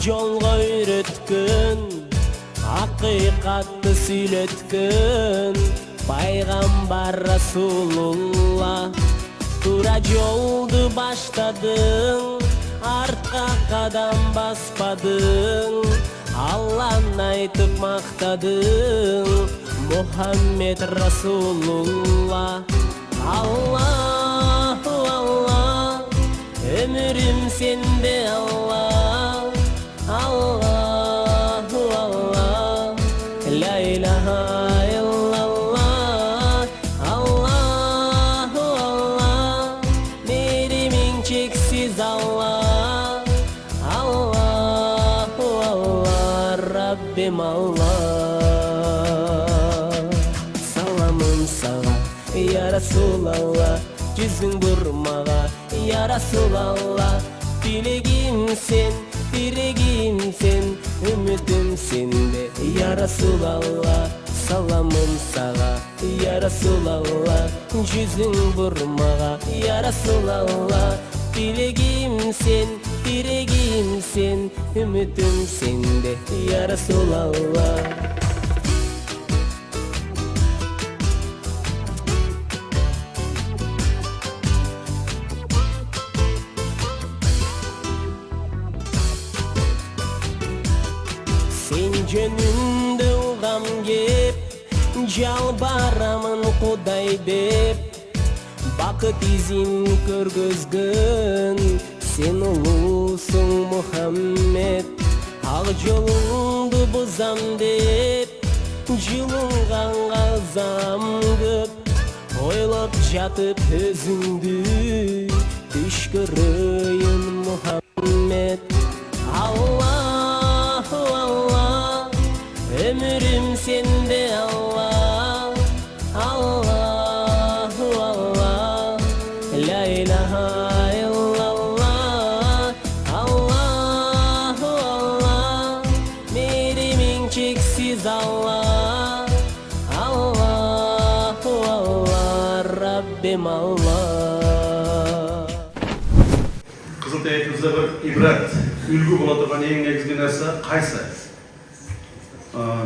jolga öğretken, hakikatni söyletken Payg'ambar Rasulullah. Tura joldu başladın, artqa qadam baspadın, Allah'ni aytıp maqtadın, Muhammed Rasulullah. Allahu Allah, ömrüm sende Allah, Allahu Allah, la ilahe illallah, Allahu Allah, merimin çeksiz Allah, Allahu Allah, Rabbim Allah. Salamım sana ya Resulallah, yüzün vurmağa ya Resulallah. Dilegim sen, diregim sen, ümidim sende ya Resulallah. Salamım sana ya Resulallah, yüzün vurmağa ya Resulallah. Dilegim sen, diregim sen, ümidim sende ya Resulallah. Sen jönünde uğam gep, jalbaramın Kuday dep, bakıt izin körgözgün, sen ulusun Muhammed. Ak jolundu buzam dep, julunganга zam köp, oylop jatıp özündü, düş göreyim Muhammed. Allahu Allah, ömrüm sende Allah, Allahu Allah, la ilahe illallah, Allahu Allah, merimin çeksiz Allah, Allahu Allah, Rabbim Allah. Kızıltepe'mizde bir ibret, ülgü bola turgan eng negizgi narsa qaysi?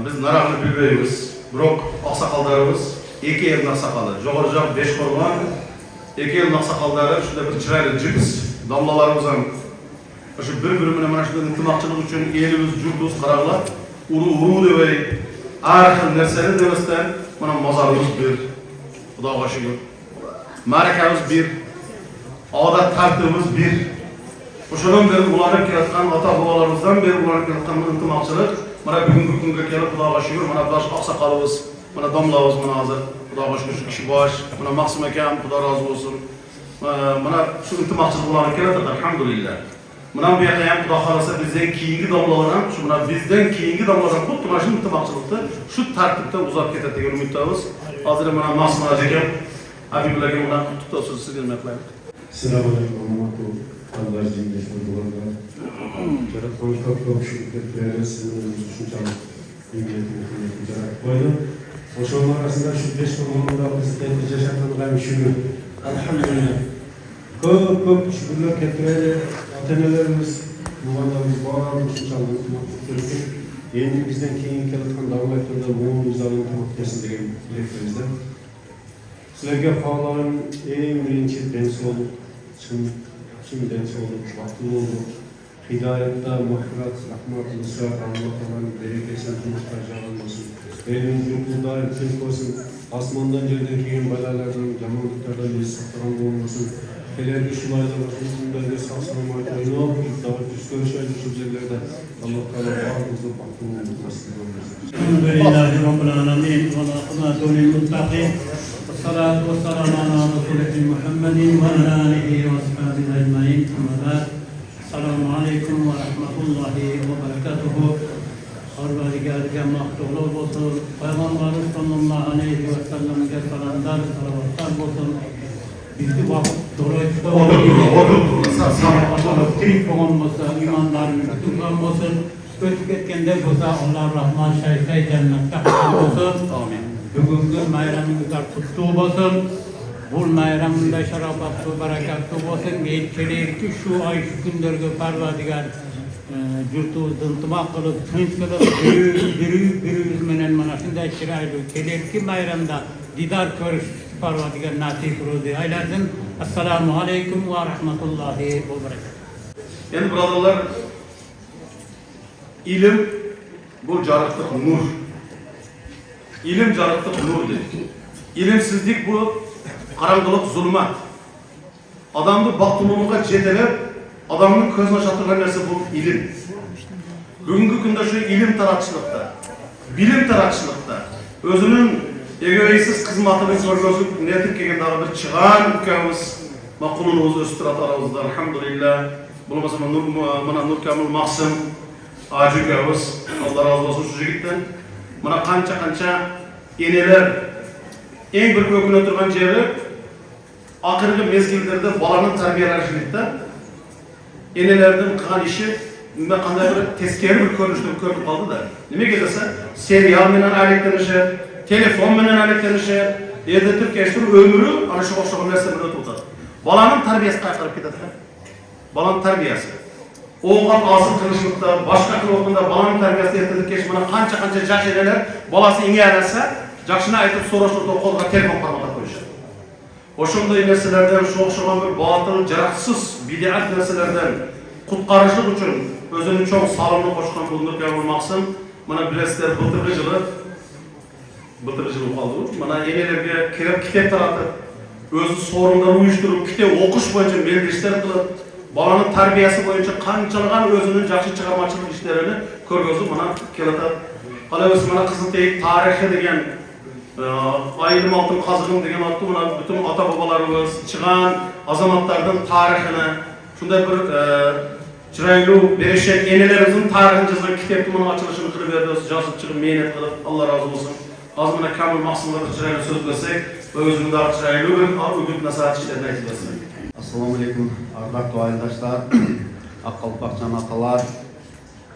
Biz naraqni bilbeymiz. Biroq oqsoqollarimiz, iki elning oqsoqoli, jo'g'rijoq Beshqo'rg'on, iki elning oqsoqollari shunda bir chiroyli jips domlalarimiz ham shu bir-biri bilan mana shunday intimoqchilik uchun elimiz, yurtimiz qarag'lab, uru debay har xil narsani demasdan mana mozorimiz bir, Xudoga shukr. Ma'rakamiz bir, odat tartibimiz bir. O'shadan beri ulanib kelayotgan ota-bobolarimizdan beri ulanib kelayotgan intimoqchilik mana bugungi kunga kelib Xudoga shukr, mana bosh oqsoqolimiz, mana domlamiz mana hozir Xudoga shukr shu kishi bosh, mana Maqsum akam Xudo rozi bo'lsin. Mana shu intimoqchilik ulanib keladi, alhamdulillah. Mana bu yoqqa ham Xudo xolasa bizdan keyingi domlalar ham shu mana bizdan keyingi domlalar ham xuddi mana shu intimoqchilikni shu tartibda uzab ketadi degan umiddamiz. Hozir mana Maqsum akam Habibullarga bilan qutlug' so'z sizga qilaman. Assalomu alaykum. Allah cimrisini bulanlar. Yaratmanı çok şirketlerine sizin şunçalık ilgilendiğini kucarak koydum. O şunlar arasında şu 5 konumunda prezidenti yaşatlanılan şükür. Elhamdülillah. Çok şükürler getireli atenelerimiz, muhallarımız, bağlarımız şunçalık ilgilendiğini yeni bizden keyin kelatkan davletlerinde muğun imzalığını tamam kesin degen dileklerimizden. Sizlerge bağların en birinci densi olup, şimdiden sonra vakti oldu. Hidayette, mağfiret, rahmet, nusrat, Allah'ın bereketsen muhtaçlarından olsun. Elimiz yurtunda ilk olsun. Asmandan yerden kiyen belalardan, cemaatlerden bir saklan olmasın. Helerli şulayda başımızda saksalamayı oynayıp, davet psikolojik düşüncelerde Allah Teala bağımızda baktığını nasıl olmasın. Elhamdülillahi Rabbil Alemin ve lâkıbâtu lil muttaqîn. Salatu ve selamu ala Resulü Muhammedin ve ala alihi ve ashabihi ecmaîn. Amma ba'd. Selamun aleyküm ve rahmetullahi ve berekatuhu. Parvardigarga maqtovlar bo'lsin. Payg'ambarimiz sollallohu alayhi va sallamga salomlar, salovatlar bo'lsin. Bizni vaqt do'rayda tirik bo'lgan bo'lsa, iymonlarimiz tugan bo'lsin. O'tib ketganda bo'lsa, Alloh rahmat shayxay jannatga bo'lsin. Amin. Bugungi bayramingizlar qutlug' bo'lsin. Bu bayramda sharofatli, barakatli bo'lsin. Kelayotgan shu oy, shu kunlarga Parvardigar jurtubuzda intimak qilib, tinch qilib, birimiz menen mana shunday chiroyli kelerki bayramda didar ko'rish Parvardigar nasib ro'zi aylasin. Assalomu alaykum va rahmatullohi va barakatuh. Endi birodarlar, ilm bu jarıqlıq nur. İlim jarıqlıq nur dedik. İlimsizlik bu qarangılık, zulmat. Adamды baqtılılığa jetelep, adamın közüne çatırgan nerse bu ilim. Бүгүнкү күндө şu ilim taratçılıkta, bilim taratçılıkta özünün egoistsiz kızmatını görgözüp netip kelgen dagы bir чыган ülkemiz maqulunuz östür atarabızda elhamdülillah. Bulmasa mana Nur Kamil Maqsim Acı ülkemiz Allah razı olsun şu jigitten. Mana kança eneler en bir köküne oturgan jeri akırgı mezgilderde balanın tarbiyeleşmekte enelerden kılan işi qanday bir teskeri bir ko'rinishda ko'rib qoldi da. Nimaga desa, serial bilan aloqalanishi, telefon bilan aloqalanishi, yerda turkashtir ömrü ana shu o'xshagan narsa bilan o'tadi. Balaning tarbiyasi qaytarib ketadi. Balaning tarbiyasi. O'g'il asıl qilishlikda, boshqa qilishda balaning tarbiyasi ertaga kech mana qancha yosh enalar balasi ingalasa, yaxshini aytib so'rashda qo'lga telefon qarmata qo'yishadi. O'shunday narsalardan, shu o'xshagan bir botil, jaraqsiz, bid'at narsalardan qutqarishlik uchun özünün çok sağlamını koşkan bulunur Kamil Maqsim. Mana bilasizlar былтырғы жылы qaldı. Mana enelerge kirip kitap taratып, özü sorunları uyuşturup, kitap okuş boyunca belirtişler kılıp, balanın tarbiyası boyunca qançalığan özünün жақсы çıkarmacılık işlerini көрgözüp mana kelata. Qalabız mana Qızıltayik tarihi degen, Ayılım altın kazığım degen atı mana bütün ata babalarımız çıkan azamatlardan tarihini, şunda bir Çıraylı berişek enelerimizin tarihini yazgan kitapты bunun açılışını kılıp verdiğiniz, жазып çıkıp mehnat kılıp Allah razı olsun. Az mana Kamil Maqsim'ga çıraylı söz versek ve özünün daha çıraylı bir ügüt nasihat işlerini aytib bersin. Assalamu alaikum, ardaqlı aydaşlar, Аққалпақчан аталар,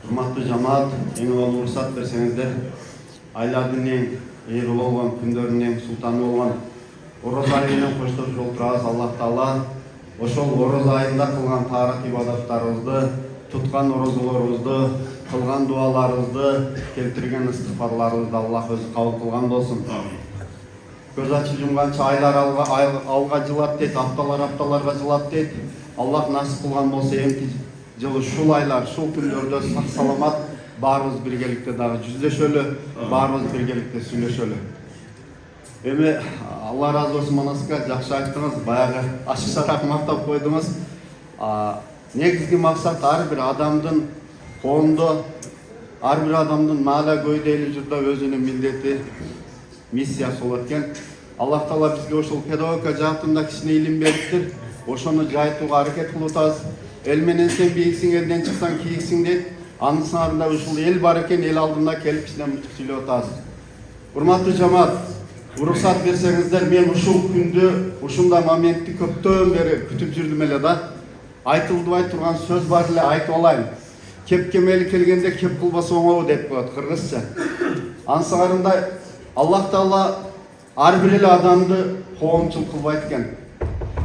hurmatlı cemaat, en ulu ruhsat bersеңіздер, aylardın en eyri olgan, күндөрдүн en sultanı olgan, Oroz ayının koştup jol turabыз, Allah Taala ошол Oroz ayında kılgan tarih ibadattарыбызды, tutkan orozulарыбызды, kılgan dualarыбызды, keltirgen istigfarlarыбызды Allah özü kabul kılgan bolsun. Göz açı jumganча aylar alga жылат дейт, haftalarga жылат дейт. Allah nasip kılgan bolsa emки жылы шул aylar, шул күндөрдө сак саламат баарыбыз биргеликте дагы жүздөшөлү, баарыбыз биргеликте сүйлөшөлү. Эми Allah razı olsun manasıka жақсы айттыңыз, баягы ашыкчараак мактап койдуңуз. Негизги максат ар бир адамдын коомдо, ар бир адамдын маала көйдө эл журда өзүнүн милдети, миссиясы болот экен. Аллах Таала бизге ошол педагогика жаатында кичине илим бериптир. Ошону жайтууга аракет кылып атабыз. Эл менен сен бийиксиң, элден чыксаң кийиксиң дейт. Анын сыңарында ушул эл бар экен, эл алдында келип кичине мынтип сүйлөп атабыз. Урматтуу жамаат, уруксат берсеңиздер, мен ушул күндү, ушундай моментти көптөн бери күтүп жүрдүм эле да. Айтылбай турган сөз бар эле, айтып алайын. Кеп кемели келгенде кеп кылбаса оңобу деп коет кыргызча. Анын сыңарында Аллах Таала ар бир эле адамды коомчулук кылбайт экен.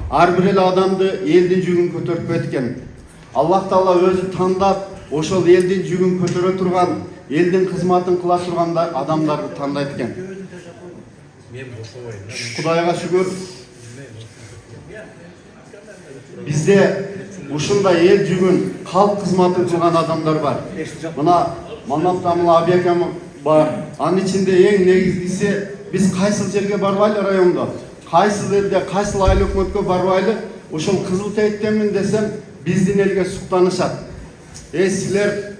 Ар бир эле адамды элдин жүгүн көтөрпөйт экен. Аллах Таала өзү тандап, ошол элдин жүгүн көтөрө турган, элдин кызматын кыла турган адамдарды тандайт экен. Кудайга шүгүр. Бизде ушундай эл жүгүн, калк кызматын кылган адамдар бар. Мына Манап Тамыл Абиакам бар. Анын ичинде эң негизгиси биз кайсыл жерге барбайлы райондо, кайсыл элде, кайсыл айыл өкмөткө барбайлы, ошол Кызылтайттенмин десем, биздин элге суктанышат. Силер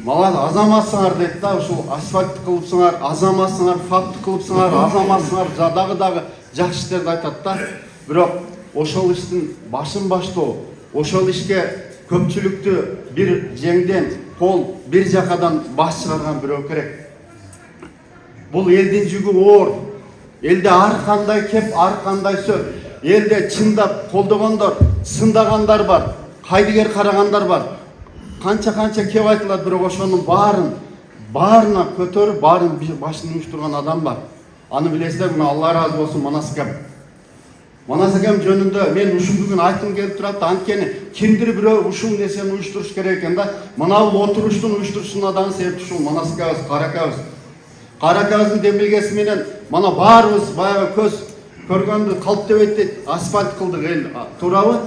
мала азаматсыңар дейт да, ушул асфальт кылыпсыңар, азаматсыңар, факт кылыпсыңар, азаматсыңар, дагы жакшы иштерди айтат да. Бирок ошол иштин башын баштоо, ошол ишке көпчүлүктү бир жеңден, кол бир жакадан баш чыгарган бирөө керек. Бул элдин жүгү оор. Элде ар кандай кеп, ар кандай сөз. Элде чындап колдогондор, сындагандар бар, кайдыгер карагандар бар. Канча кеп айтылат, бирок ошонун баарына көтөрүп, баарын башын уюштурган адам бар. Аны билесиздер, мына Алла разы болсун Манас кеп. Манас акем жөнүндө мен ушул бүгүн айткым келип турат. Анткени кимдир бирөө ушул нерсени уюштуруш керек экен да. Мына бул отуруштун уюштурушуна дагы себепчи ушул Манас акебиз, Кара акебиз. Кара акебиздин демилгеси менен мана баарыбыз баягы көз көргөндү калп дебейт дейт, асфальт кылдык эл, туурабы?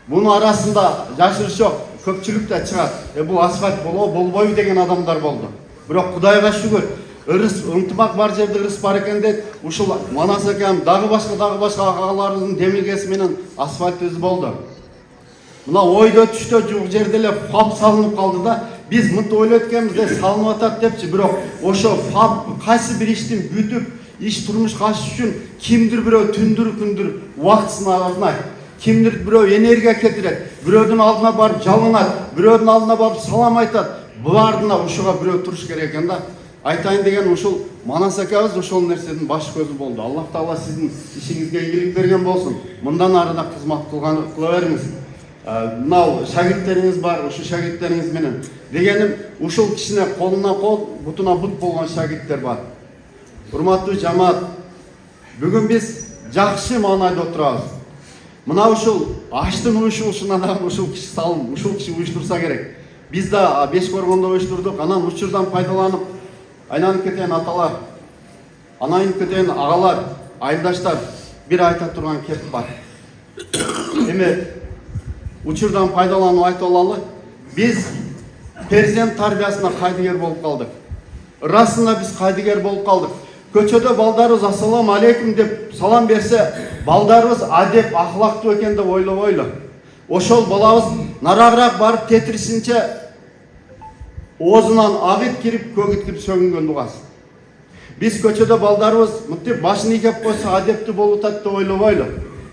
Бунун арасында жашырыш жок, көпчүлүк да чыгат. Бул асфальт болбойбу деген адамдар болду. Бирок Кудайга шүгүр, ырыс ынтымак бар жерде ырыс бар экен дейт. Ушул Манас акем дагы башка агаларыбыздын демилгеси менен асфальт өзү болду. Мына ойдо түштө жук жерде эле фаб салынып калды да. Биз мынтип ойлойт экенбиз да, салынып атат депчи, бирок ошо фаб кайсы бир иштин бүтүп, иш турмушка ашыш үчүн кимдир бирөө түндүр күндүр убактысын арнайт. Кимдир бирөө энергия кетирет, бирөөдүн алдына барып жалынат, бирөөдүн алдына барып салам айтат. Булардына ушуга бирөө туруш керек экен да. Айтайын деген ушул Манас акебиз ошол нерседин баш көзү болду. Аллах Таала сиздин ишиңизге ийгилик берген болсун. Мындан ары да кызмат кыла бериңиз. Мынау шагирттериңиз бар, ушул шагирттериңиз менен дегеним ушул кишине колуна кол, бутуна бут болгон шагирттер бар. Урматтуу жамаат, бүгүн биз жакшы маанайда отурабыз. Мына ушул аштын уюшулушуна дагы ушул киши салым, ушул киши уюштурса керек. Биз да Бешкоргондо уюштурдук, анан учурдан пайдаланып айланып кеткен аталар, анайынып кеткен агалар, айылдаштар бир айта турган кеп бар. Эми учурдан пайдаланып айтып алалы, биз перзент тарбиясына кайдыгер болуп калдык. Расында биз кайдыгер болуп калдык. Көчөдө балдарыбыз ассаламу алейкум деп салам берсе, балдарыбыз адеп, ахлактуу экен деп ойлобойлу. Ошол балабыз нарагыраак барып тетиришинче оозунан агыт кирип, көгүт кирип сөгүнгөн угас. Биз көчөдө балдарыбыз мынтип башын ийкеп койсо адептүү болуп атат деп ойлобойлу.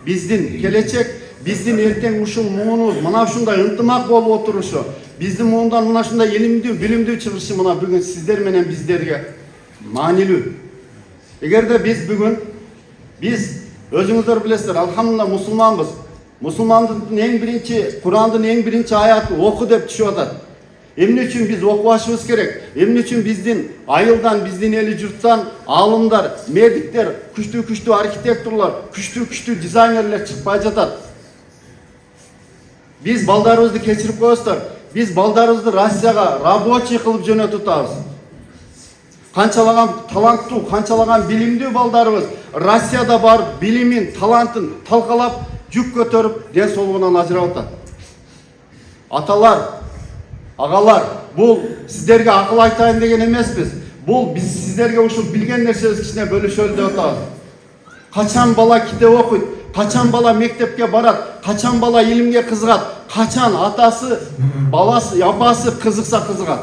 Биздин келечек, биздин эртең ушул муунубуз мына ушундай ынтымак болуп отурушу, биздин муундан мына ушундай илимдүү, билимдүү чыгышы мына бүгүн сиздер менен биздерге маанилүү. Эгерде биз өзүңүздөр билесиздер, алхамдулилlah мусулманбыз. Мусулмандын эң биринчи, Курандын эң биринчи аяты оку деп түшүп атат. Эмне үчүн биз окубашыбыз керек? Эмне үчүн биздин айылдан, биздин эли журттан алымдар, медиктер, күчтүү архитекторлор, күчтүү дизайнерлер чыкпай жатат? Биз балдарыбызды кечирип коесуздар. Биз балдарыбызды Россияга рабочий кылып жөнөтүп атабыз. Канчалаган таланттуу, канчалаган билимдүү балдарыбыз Россияда барып билимин, талантын талкалап, жүк көтөрүп, ден соолугунан ажырап атат. Аталар, агалар, бул сиздерге акыл айтайын деген эмеспиз. Бул биз сиздерге ушул билген нерсебиз кичине бөлүшөлү деп атабыз. Качан бала китеп окуйт, качан бала мектепке барат, качан бала илимге кызыгат, качан атасы, баласы, апасы кызыкса кызыгат.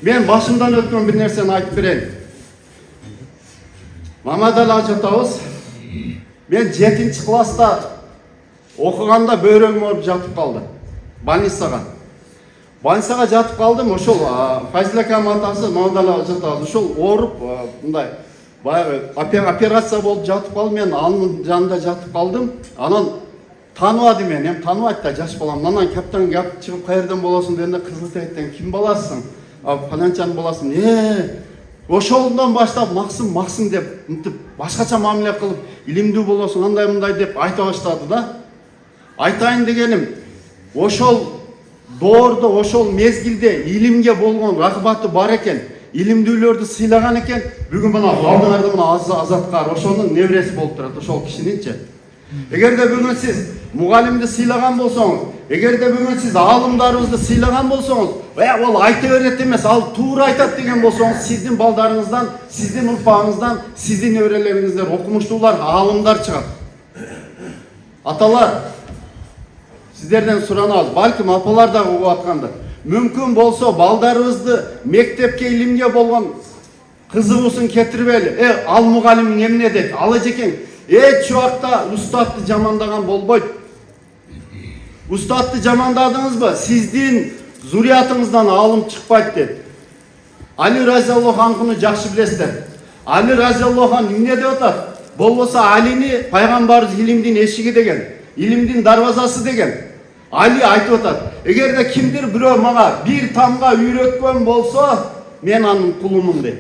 Мен башымдан өткөн бир нерсени айтып берейин. Мамадали ажатабыз, мен 7-чи класста окуганда бөйрөгүм ооруп жатып калды. Больницага жатып калдым. Ошол Фазил акам атасы Мамадали ажатабыз ошол ооруп, мындай баягы операция болуп жатып калды. Мен анын жанында жатып калдым. Анан тааныбады мени, эми тааныбайт да жаш балам. Анан каптан гап чыгып каерден болосуң дегенде Кызылтегиттен ким баласысың? Паланчанын баласымын. Ошолундан баштап максым деп мынтип башкача мамиле кылып, илимдүү болосуң, андай мындай деп айта баштады да. Айтайын дегеним, ошол доордо, ошол мезгилде илимге болгон рагбаты бар экен, илимдүүлөрдү сыйлаган экен. Бүгүн мына алдыңарда мына Азаткар ошонун небереси болуп турат, ошол кишининчи. Эгерде бүгүн сиз мугалимди сыйлаган болсоңуз, эгерде бүгүн сиз алымдарыбызды сыйлаган болсоңуз, ол айта берет эмес, ал туура айтат деген болсоңуз, сиздин балдарыңыздан, сиздин урпагыңыздан, сиздин неберелериңиздер, окумуштуулар, алымдар чыгат. Аталар, сиздерден суранабыз, балким апалар да угуп аткандыр. Мүмкүн болсо балдарыбызды мектепке, илимге болгон кызыгуусун кетирбейли. Ал мугалим эмне дейт? Ал эжекең эч убакта устатты жамандаган болбойт. Устатты жамандадыңызбы? Сиздин зуриятыңыздан алым чыкпайт дейт. Али разиаллаху анхуну жакшы билесиздер. Али разиаллаху анху эмне деп атат? Болбосо Алини пайгамбарыбыз илимдин эшиги деген, илимдин дарбазасы деген. Али айтып атат, эгерде кимдир бирөө мага бир тамга үйрөткөн болсо, мен анын кулумун дейт.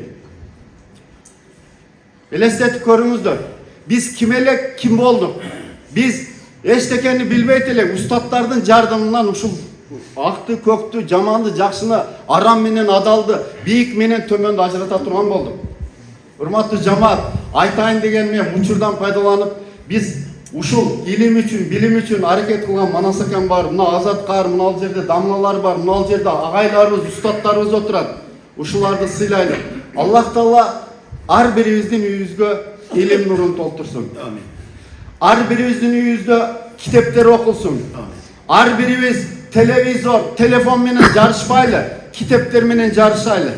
Элестетип көрүңүздөр. Biz kimelek kim olduk? Biz eştekeni bilbeytelek ustadlardan jardamından uşul aktı, köktü, jamandı, jakşını, aram menen adaldı, biyik menen tömöndü ajırata turgan bolduk. Hurmatlı cemaat, aytayın degenime учурдан пайдаланып, biz ушул ilim üçün, bilim üçün hareket kılgan Manasakan бар, мына Азаткар, мына жерде дамлалар бар, мына жерде агайларыбыз, ustadlarыбыз отурат. Ушуларды сыйлайлы. Аллах Таала ар бирибиздин үйүбүзгө илим нурун толтурсун. Ар бирибиздин үйүбүздө китептер окулсун. Ар бирибиз televizor, telefon менен жарышпайлы, kitepler менен жарышайлы.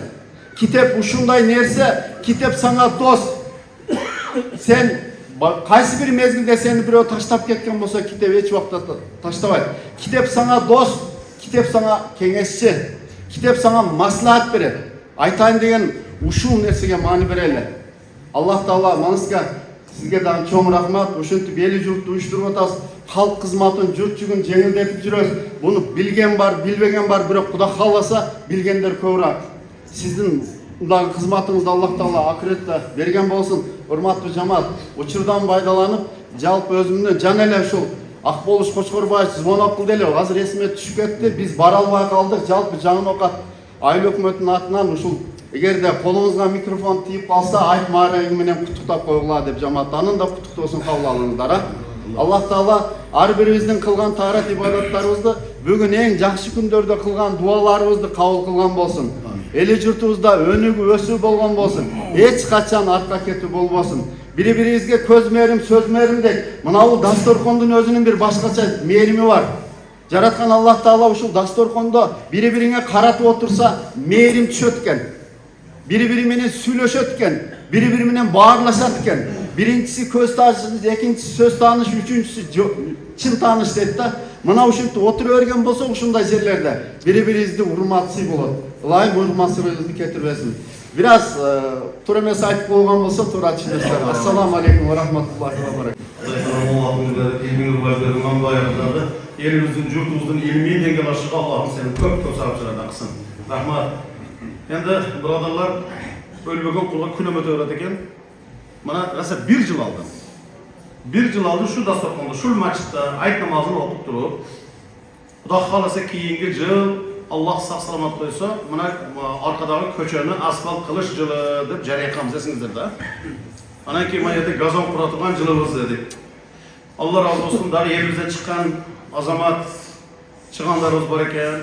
Kitep ушундай нерсе, kitep sana dost. Sen kayсы bir mezgilde seni birөө таштап кеткен болсо, kitep эч убакта таштабайт. Kitep sana dost, kitep sana кеңешчи, kitep sana maslahat берет. Айтайын деген ушул нерсеге маани берели. Аллах Таала маңызга сизге дагы чоң рахмат. Ошентип эли журтты уюштуруп атасыз. Халк кызматын, журт жүгүн жеңилдетип жүрөбүз. Буну билген бар, билбеген бар, бирок Кудай кааласа билгендер көбүрөөк. Сиздин дагы кызматыңызды Аллах Таала акыретте берген болсун. Урматтуу жамаат, учурдан пайдаланып, жалпы өзүмдүн жан эле ушул Акболуш Кочкорбаев звонок кылды эле, азыр эсиме түшүп кетти. Биз бара албай калдык. Жалпы жаңы окат айыл өкмөтүнүн атынан ушул эгерде колуңузга микрофон тийип калса, айт маарайы менен куттуктап койгула деп жамаат анын да куттуктоосун кабыл алыңыздар. Аллах Таала ар бирибиздин кылган таарат ибадаттарыбызды бүгүн эң жакшы күндөрдө кылган дуаларыбызды кабыл кылган болсун. Эли журтубузда өнүгүү өсүү болгон болсун. Эч качан артка кетүү болбосун. Бири-бирибизге көз мээрим, сөз мээрим деп, мынау дасторкондун өзүнүн бир башкача мээрими бар. Жараткан Аллах Таала ушул дасторкондо бири-бириңе каратып отурса, мээрим түшөт экен. Бири-бири менен сүйлөшөт экен, бири-бири менен баарлашат экен. Биринчиси көз тааныш, экинчиси сөз тааныш, үчүнчүсү чын тааныш дейт да. Мына ушинтип отура берген болсок ушундай жерлерде бири-бирибизди урматсый болот. Ылайым урматсыбызды кетирбесин. Бир аз туура эмес айтып койгон болсо туура түшүнөсүздөр. Ассаламу алейкум ва рахматуллахи ва баракатух. Elimizdin, jurtumuzun ilmiy dengel aşığı Allah'ım seni köp sarıpçılardan kısın. Rahmat. Endi birodarlar ölbegen kulga kilometre öğretken bana rasa bir yıl aldı. Bir yıl aldı şu dastorkonda, şu maçta ayet namazını okup durup Xudo xolasa keyingi yıl Allah sağ salamat qo'ysa, mana arkadagi ko'chani asfalt qilish yili deb jarayon qilamiz esingizda. Ana keyin mana yerda gazon quradigan yilimiz dedik. Allah razı olsun, dar yerimizden çıkan azamat çıkanlarımız var ekan.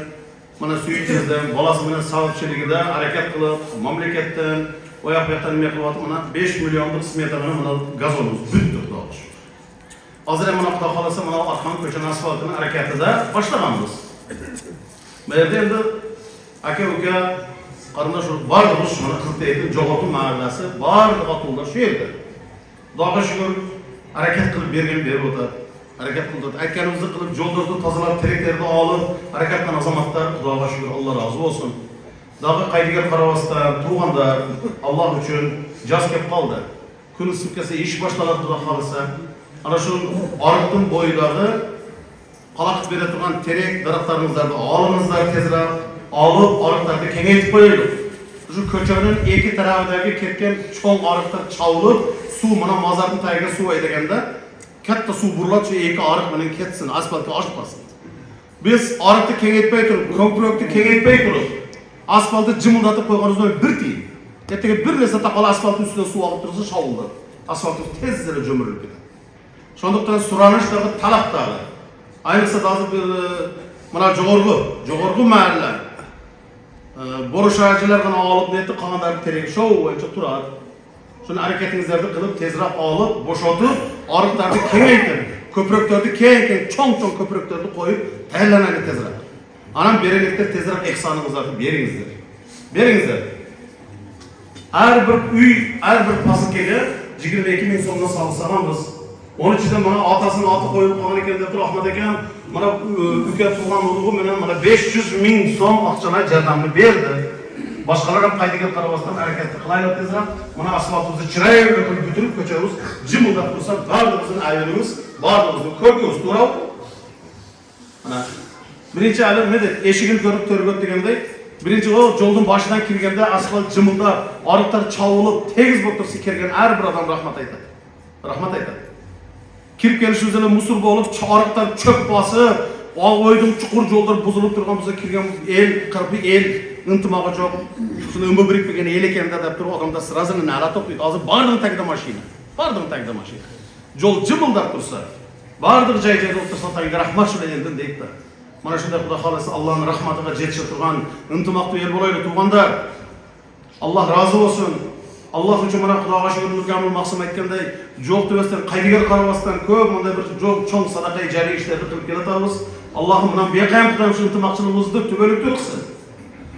Mana suyucuzdan, balası bilan sağlıkçiligida harakat qilib, mamlakatdan, oyoq yoqdan nima qilyapti? Mana 5 millionlik smetani mana gazonimiz бүтті xudoga shukr. Hozir ham mana Xudo xolasa mana arqon ko'chani asfaltini harakatida boshlaganmiz. Bu yerda endi aka-uka qarindosh bardimiz mana Qirtayning Jo'g'oqi mahallasi barliq otuvlar shu yerda. Xudoga shukr harakat qilib berib o'tadi. Harakat qildi. Aytganimizni qilib, yo'llarni tozalab, teraklarni olib, harakatdan azamatlar Xudoga shukr, Alloh rozi bo'lsin. Dag'i qaydiga qarabasdan tug'andar Alloh uchun joz kelib qoldi. Kun isib kelsa ish boshlanadi Xudo xolasa. Ana shu oriqning bo'ylari qalaqib beradigan terak daraxtlarimizlarni olingizlar tezroq, olib oriqlarni kengaytib qo'yaylik. Shu ko'chaning ikki tarafidagi ketgan cho'ng oriqlar chavlib, suv mana mozorning tagiga suv aydaganda katta suv buriladi, shu ikki oriq bilan ketsin, asfaltga oshmasin. Biz oriqni kengaytmay turib, ko'prikni kengaytmay turib, asfaltni jimildatib qo'yganimizdan bir tiyin. Ertaga bir narsa taqal asfaltning ustidan suv oqib tursa shovuldi. Asfalt tezda jo'mirilib ketadi. Shundaqdan so'ranishdagi talabdagi ayniqsa hozir bir mana Jo'g'org'i mahalla bo'rishachilardan olib netib qolganlar terak shov bo'yicha turadi. Shuni harakatingizlarni qilib tezroq olib, bo'shatib, oriqlarni kengaytirib, ko'priklarni keng cho'ng ko'priklarni qo'yib, tayyorlanadi tezroq. Anam bereliklar tezroq ehsoningizlarni beringizlar. Har bir uy, har bir paskega 22 ming so'mdan solsanamiz. Onun için mana atasının atı qo'yib qolgan ekan deb turib Ahmad aka mana uka tug'an urug'i bilan mana 500 ming so'm aqchalar jardamni berdi. Boshqalar ham qaytaga qarabasdan harakatni qilaylik tezroq. Mana asfaltimizni chiroyli qilib bitirib ko'chamiz jimildab tursa, barlig'imizning aybimiz, barlig'imizning ko'rkimiz to'rab. Mana birinchi alim nima dedi? Eshigini ko'rib to'rg'ot degandek, birinchi yo'lning boshidan kirganda asfalt jimildab, oriqlar chavulib, tegiz bo'lib tursa kirgan har bir odam rahmat aytadi. rahmat aytadi. Kirib kelishimiz bilan musur bo'lib, choriqdan çöp basıp, Ağoydun çukur yollar bozulup turgan bolsa kirgen el, qırpı el, intimağı çok. Şunu ömür birikmegen el ekende dep turib, adamda sırazını nala toplayıp, azı bardığın tagida maşina. Bardığın tagida maşina. Yol cımıldap tursa, bardığı jay-jayda otursa tagiga rahmat şuna eldin deyip de. Mana şunda Xudo xolasa Allah'ın rahmatıga jetişe turgan, intimaqlı el bolaylı turgandar. Allah razı olsun. Allah üçün mana Xudoga şükürlük gamıl maqsam aytganday, jo'q debesdan, qaydigar qarabasdan ko'p mınday bir jo'q cho'ng sadaqa jariy ishlarni qilib kelatamiz. Allohim bilan beqayam Xudoyim shu intimaqchiligimizni tubalib o'tsin.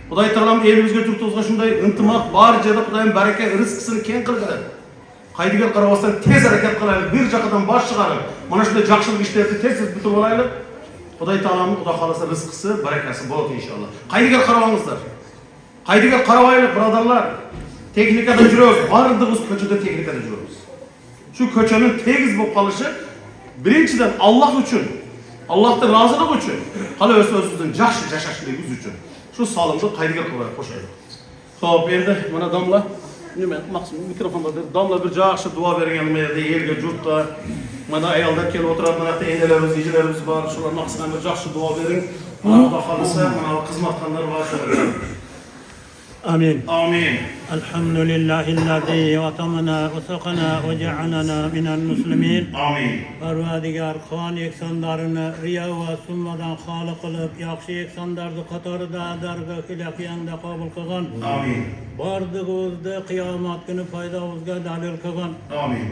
Xudoy taolam elimizga turtuzga shunday intimaq bor joyda Xudoyim baraka rizqisini keng qilgin. Qaydigar qarabasdan tez harakat qilaylik, bir jaqadan bosh chiqarib, mana shunday yaxshilik ishlarni tez bitib olaylik. Xudoy taolamning Xudo xolasa rizqisi, barakasi bo'ladi inshaalloh. Qaydigar qarabangizlar. Qaydigar qarabaylik birodarlar. Teknikada yürüyoruz, bardığımız köçede teknikada yürüyoruz. Şu köçenin tegiz bu kalışı, birinciden Allah için, Allah'tan razılık için, hala özümüzün yaxşı yaşaşlığımız için. Şu salımda qaydigar qilib qo'shaylik. Xo'p, endi mana damla, nima maqsad mikrofonda damla bir yaxshi duo bergan menda elga yurtda, mana ayollar kelib o'tiradi, mana enelarimiz, ejilarimiz bor, shular maqsaddan bir yaxshi duo bering. Xudo xolasa, mana xizmatxonlar bor shular. آمين Amin. الحمد لله الذي وطمنا وسقنا وجعلنا من المسلمين Amin. Parvardigar qon eksanlarini riyo va summadan xoli qilib, yaxshi eksanlarni qatorida dargoh ilahiyanda qabul qilgan. Amin. Bordig'imizda qiyomat kuni foydamizga dalil qilgan. Amin.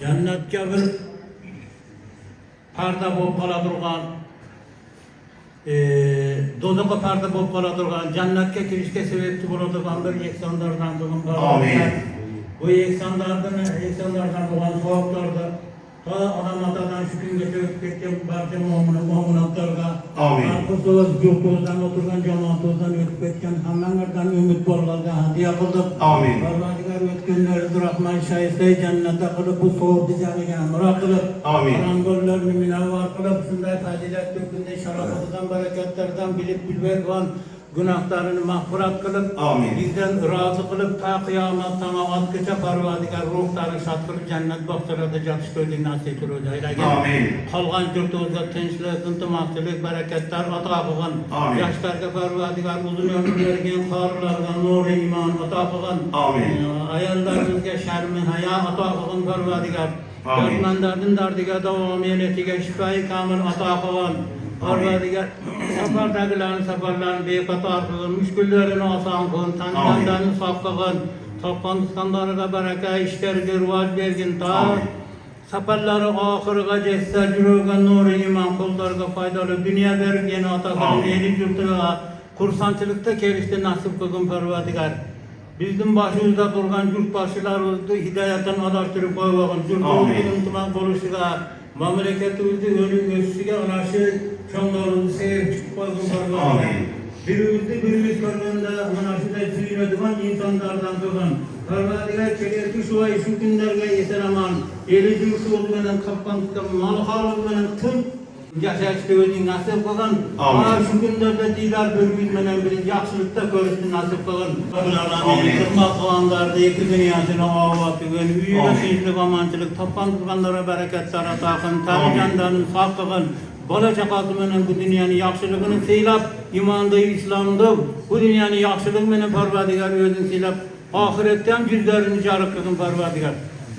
Jannatga bir parda bo'lib qola turgan, do'zaxga parda bo'lib qola turgan, jannatga kirishga sababchi bo'ladigan bir eksanlardan bo'lgan. Amin. Bu eksanlardan bo'lgan savoblarni ta odamlardan shu kungacha o'tib ketgan barcha mo'minlarga, xuddi yurtimizdan o'tirgan jamoatimizdan o'tib ketgan hammalardan umidvorlarga hadiya qildik. Amin. Parvardigar o'tganlarni rahmat shayistay jannatda qilib, bu savobni jamiga amro qilib, qarang'ularni minavvar qilib, shunday fazilatli kunday sharofatidan, barakatlardan bilib bilgan günahlarını mahfurat kılıp, bizden razı kılıp, ta kıyamattan ağatgacha Parvardigar ruhları şad kılıp, cennet bahçelerinde jatıştırdığı nasip kılıyor. Amin. Kalgan yurtumuzda tinchlik, intimakçılık, bereketler ata kılgın. Yaşlarga Parvardigar uzun ömür vergen, qarlarga nur iman ata kılgın. Ayallarımızga şermi haya ata kılgın Parvardigar. Dörtmenlerden dardiga devam eyletiga şifayı kamil ata kılgın. Parvardigar safarlarını bekatar kılın, müşküllerini asan kılın, tanıyanlarını saf kılın, tapkandıklarına baraka, işlerine rivaj bergin, ta safarları ahırıga jetse, yürügen nuru iman kullarga faydalı dünya bergen atakın, eli yurtuga, kursançılıkta kelişte nasip kılın Parvardigar. Bizden başımızda durgan yurtbaşılarımızı hidayetten adaştırıp koyuğun, yurtumuzun intimak oluşuga, memleketimizi ösüge anaşı çoğunlarımızı seyir çıkıp koygun Parvardigar. Birimiz görgende anaşıda suyunadigan insanlardan kılgın. Parvardigar kelerki şu ay şu günlerge yeter aman, eli yurtu olmayan kapkan tutan, mal halıgının tüm yaşayışta özün nasip kılgın. Ana şu günlerde diler bölgüzmenen birin yaxşılıkta görüştü nasip kılgın. Kırmak kılanlarda iki dünyasını ağabat tügün, üyüne şehirlik amançılık, tapkan tutanlara bereketler atakın, tabi candanın sağ kılgın. Bala çakatı menen bu dünyanın yaxşılığını seylap, imanda, İslam'da bu dünyanın yaxşılığı menen Parvardigar özün seylap, ahiretten yüzlerini jarık kılgın Parvardigar.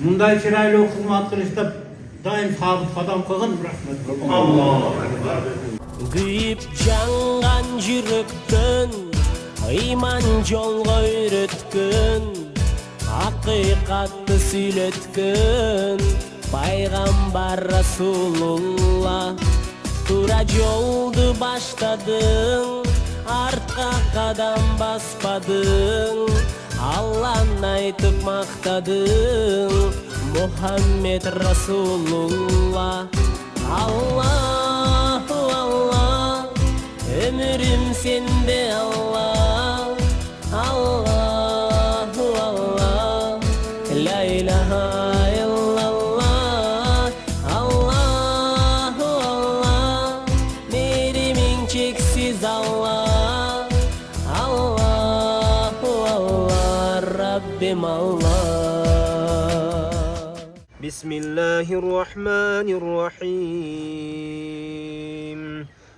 Munday çiraylı hizmat kılışta daim sabit kadam kılgın. Rahmet. Allah. Güyüp jangan jürüktün, iman jolga öğretkün, haqiqatni söyletkün, Peygamber Resulullah. Tura yoldu başladın, arka kadam basmadın, Allah'ın aytıp maktadın, Muhammed Resulullah. Allahu Allah, ömrüm sende Allah, Allahu Allah, la ilahe illallah, Allahu Allah, merimin çeksiz Allah, Allahu Allah, Rabbim Allah. بسم الله الرحمن الرحيم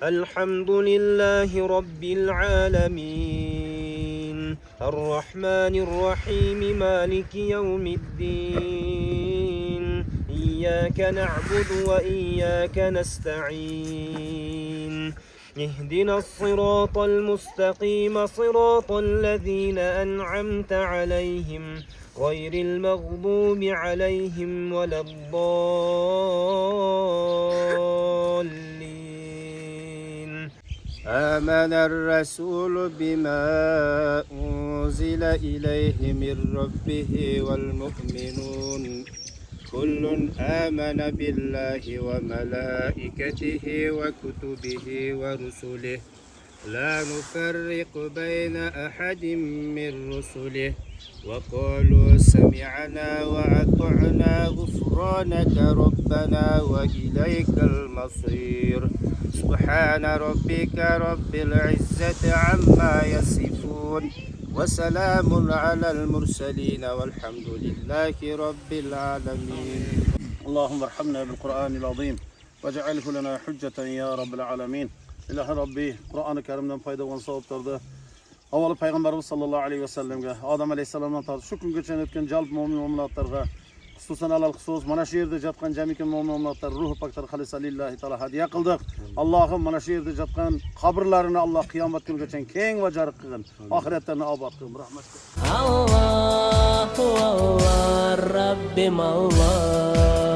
الحمد لله رب العالمين الرحمن الرحيم مالك يوم الدين إياك نعبد وإياك نستعين اهدنا الصراط المستقيم صراط الذين أنعمت عليهم غير المغضوب عليهم ولا الضالين آمن الرسول بما أنزل إليه من ربه والمؤمنون كل آمن بالله وملائكته وكتبه ورسله لا نفرق بين أحد من رسله وقالوا سمعنا وأطعنا غفرانك ربنا وإليك المصير سبحان ربك رب العزة عما يصفون وسلام على المرسلين والحمد لله رب العالمين. اللهم ارحمنا بالقرآن العظيم واجعله لنا حجة يا رب العالمين. İlahi Rabbi, Kur'an-ı Kerim'den faydalan savuptardı. Avalı Peygamberimiz sallallahu aleyhi ve sellem'e, Adam aleyhisselam'dan tartı, şu gün geçen etken jalp mu'min mu'minatlarga, xususan alal xusus, mana şu yerde jatkan jamikin mu'min mu'minatlar, ruhu paktar halisa lillahi ta'ala hadiye kıldık. Allah'ım mana şu yerde jatkan kabirlerini Allah kıyamet günü geçen keng ve jarık kılın. Ahiretlerini abat kılın. Rahmet. Allahu Allah Rabbim Allah